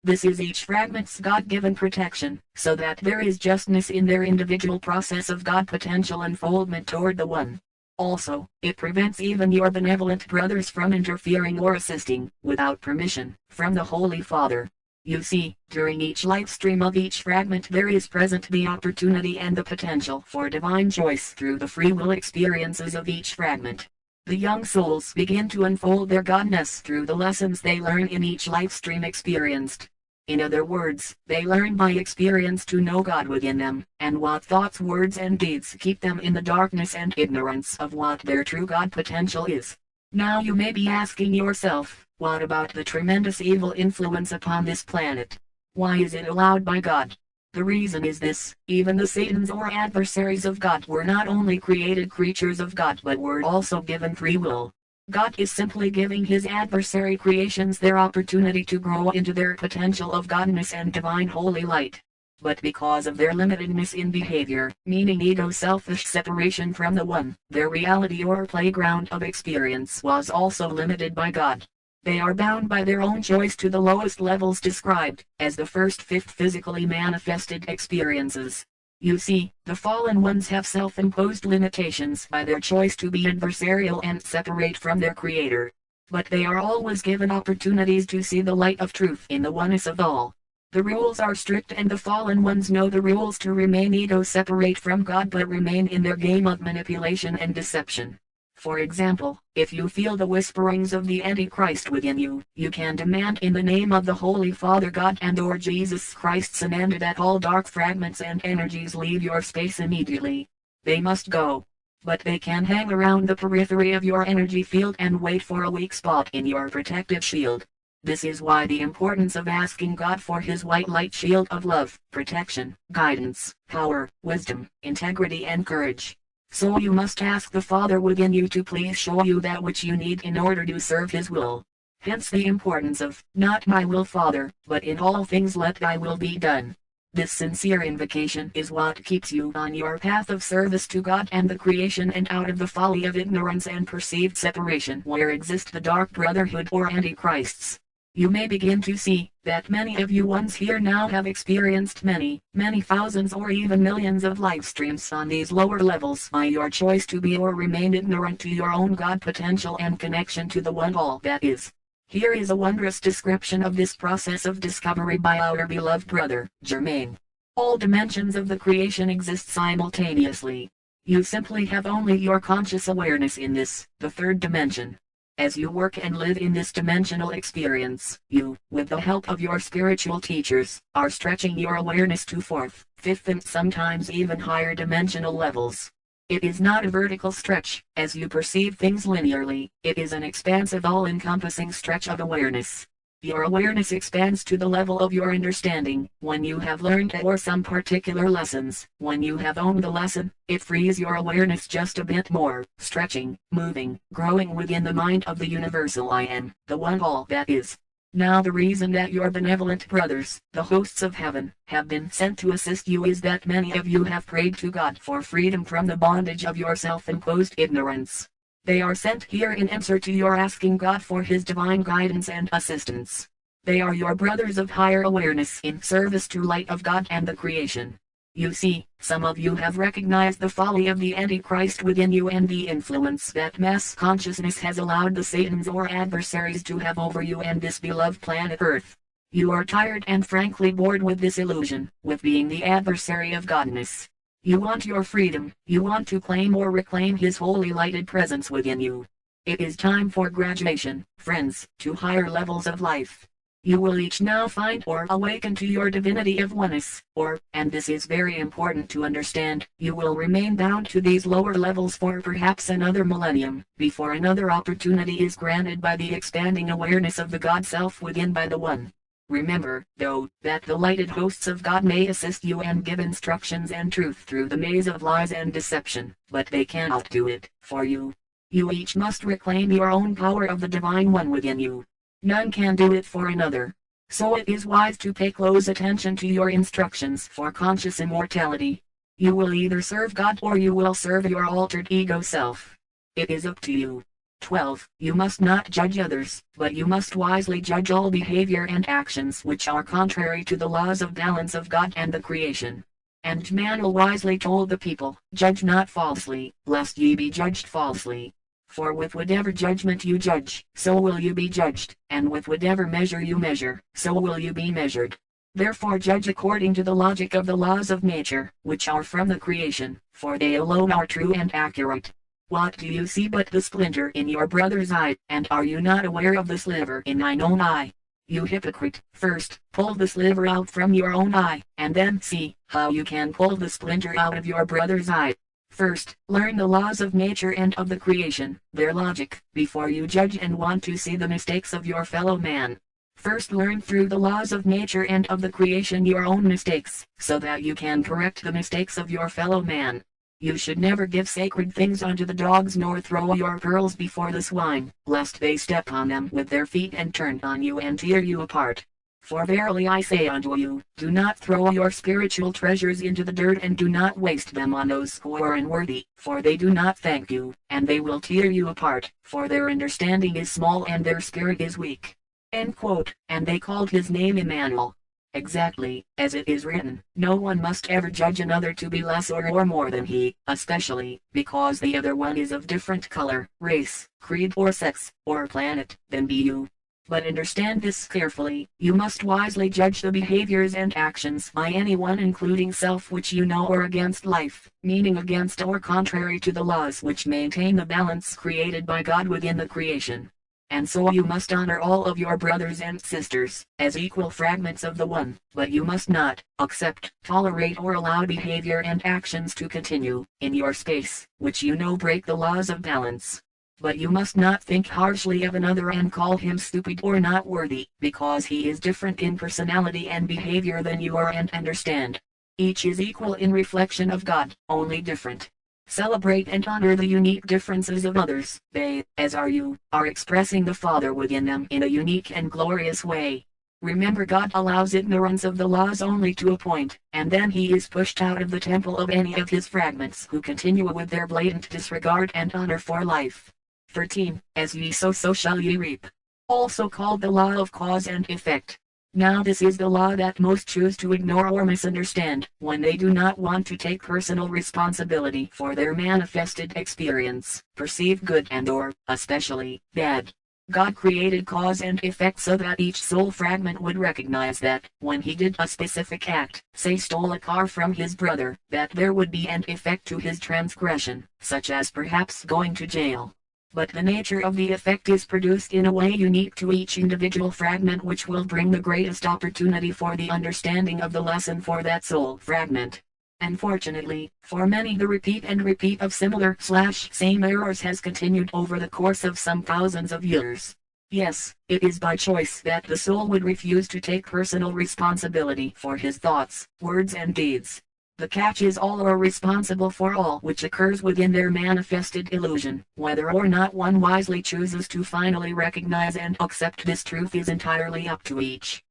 This is each fragment's God-given protection, so that there is justness in their individual process of God potential unfoldment toward the One. Also, it prevents even your benevolent brothers from interfering or assisting, without permission, from the Holy Father. You see, during each life stream of each fragment there is present the opportunity and the potential for divine choice through the free will experiences of each fragment. The young souls begin to unfold their godness through the lessons they learn in each life stream experienced. In other words, they learn by experience to know God within them, and what thoughts, words and deeds keep them in the darkness and ignorance of what their true God potential is. Now you may be asking yourself, what about the tremendous evil influence upon this planet? Why is it allowed by God? The reason is this: even the Satans or adversaries of God were not only created creatures of God but were also given free will. God is simply giving his adversary creations their opportunity to grow into their potential of godness and divine holy light. But because of their limitedness in behavior, meaning ego-selfish separation from the One, their reality or playground of experience was also limited by God. They are bound by their own choice to the lowest levels described as the first fifth physically manifested experiences. You see, the fallen ones have self-imposed limitations by their choice to be adversarial and separate from their Creator. But they are always given opportunities to see the light of truth in the oneness of all. The rules are strict and the fallen ones know the rules to remain ego-separate from God but remain in their game of manipulation and deception. For example, if you feel the whisperings of the Antichrist within you, you can demand in the name of the Holy Father God and/or Jesus Christ Sananda that all dark fragments and energies leave your space immediately. They must go. But they can hang around the periphery of your energy field and wait for a weak spot in your protective shield. This is why the importance of asking God for his white light shield of love, protection, guidance, power, wisdom, integrity and courage. So you must ask the Father within you to please show you that which you need in order to serve his will. Hence the importance of, not my will Father, but in all things let thy will be done. This sincere invocation is what keeps you on your path of service to God and the creation and out of the folly of ignorance and perceived separation where exist the dark brotherhood or antichrists. You may begin to see that many of you ones here now have experienced many thousands or even millions of life streams on these lower levels by your choice to be or remain ignorant to your own God potential and connection to the One All that is. Here is a wondrous description of this process of discovery by our beloved brother, Germain. All dimensions of the creation exist simultaneously. You simply have only your conscious awareness in this, the third dimension. As you work and live in this dimensional experience, you, with the help of your spiritual teachers, are stretching your awareness to fourth, fifth and sometimes even higher dimensional levels. It is not a vertical stretch, as you perceive things linearly, it is an expansive all-encompassing stretch of awareness. Your awareness expands to the level of your understanding. When you have learned or some particular lessons, when you have owned the lesson, it frees your awareness just a bit more, stretching, moving, growing within the mind of the universal I Am, the One All that is. Now the reason that your benevolent brothers, the hosts of heaven, have been sent to assist you is that many of you have prayed to God for freedom from the bondage of your self-imposed ignorance. They are sent here in answer to your asking God for his divine guidance and assistance. They are your brothers of higher awareness in service to light of God and the creation. You see, some of you have recognized the folly of the Antichrist within you and the influence that mass consciousness has allowed the Satans or adversaries to have over you and this beloved planet Earth. You are tired and frankly bored with this illusion, with being the adversary of godness. You want your freedom, you want to claim or reclaim his holy lighted presence within you. It is time for graduation, friends, to higher levels of life. You will each now find or awaken to your divinity of oneness, or, and this is very important to understand, you will remain bound to these lower levels for perhaps another millennium, before another opportunity is granted by the expanding awareness of the God Self within by the One. Remember, though, that the lighted hosts of God may assist you and give instructions and truth through the maze of lies and deception, but they cannot do it for you. You each must reclaim your own power of the Divine One within you. None can do it for another. So it is wise to pay close attention to your instructions for conscious immortality. You will either serve God or you will serve your altered ego self. It is up to you. 12. You must not judge others, but you must wisely judge all behavior and actions which are contrary to the laws of balance of God and the creation. And Manuel wisely told the people, Judge not falsely, lest ye be judged falsely. For with whatever judgment you judge, so will you be judged, and with whatever measure you measure, so will you be measured. Therefore judge according to the logic of the laws of nature, which are from the creation, for they alone are true and accurate. What do you see but the splinter in your brother's eye, and are you not aware of the sliver in thine own eye? You hypocrite, first, pull the sliver out from your own eye, and then see how you can pull the splinter out of your brother's eye. First, learn the laws of nature and of the creation, their logic, before you judge and want to see the mistakes of your fellow man. First learn through the laws of nature and of the creation your own mistakes, so that you can correct the mistakes of your fellow man. You should never give sacred things unto the dogs nor throw your pearls before the swine, lest they step on them with their feet and turn on you and tear you apart. For verily I say unto you, do not throw your spiritual treasures into the dirt and do not waste them on those who are unworthy, for they do not thank you, and they will tear you apart, for their understanding is small and their spirit is weak. End quote. And they called his name Emmanuel. Exactly, as it is written, no one must ever judge another to be less or more than he, especially, because the other one is of different color, race, creed or sex, or planet, than be you. But understand this carefully, you must wisely judge the behaviors and actions by anyone including self which you know are against life, meaning against or contrary to the laws which maintain the balance created by God within the creation. And so you must honor all of your brothers and sisters, as equal fragments of the one, but you must not, accept, tolerate or allow behavior and actions to continue, in your space, which you know break the laws of balance. But you must not think harshly of another and call him stupid or not worthy, because he is different in personality and behavior than you are and understand. Each is equal in reflection of God, only different. Celebrate and honor the unique differences of others. They, as are you, are expressing the Father within them in a unique and glorious way. Remember, God allows ignorance of the laws only to a point, and then he is pushed out of the temple of any of his fragments who continue with their blatant disregard and honor for life. 13. As ye sow, so shall ye reap. Also called the law of cause and effect. Now this is the law that most choose to ignore or misunderstand, when they do not want to take personal responsibility for their manifested experience, perceive good and or, especially, bad. God created cause and effect so that each soul fragment would recognize that, when he did a specific act, say stole a car from his brother, that there would be an effect to his transgression, such as perhaps going to jail. But the nature of the effect is produced in a way unique to each individual fragment, which will bring the greatest opportunity for the understanding of the lesson for that soul fragment. Unfortunately, for many the repeat and repeat of similar/same errors has continued over the course of some thousands of years. Yes, it is by choice that the soul would refuse to take personal responsibility for his thoughts, words and deeds. The catch is all are responsible for all which occurs within their manifested illusion. Whether or not one wisely chooses to finally recognize and accept this truth is entirely up to each.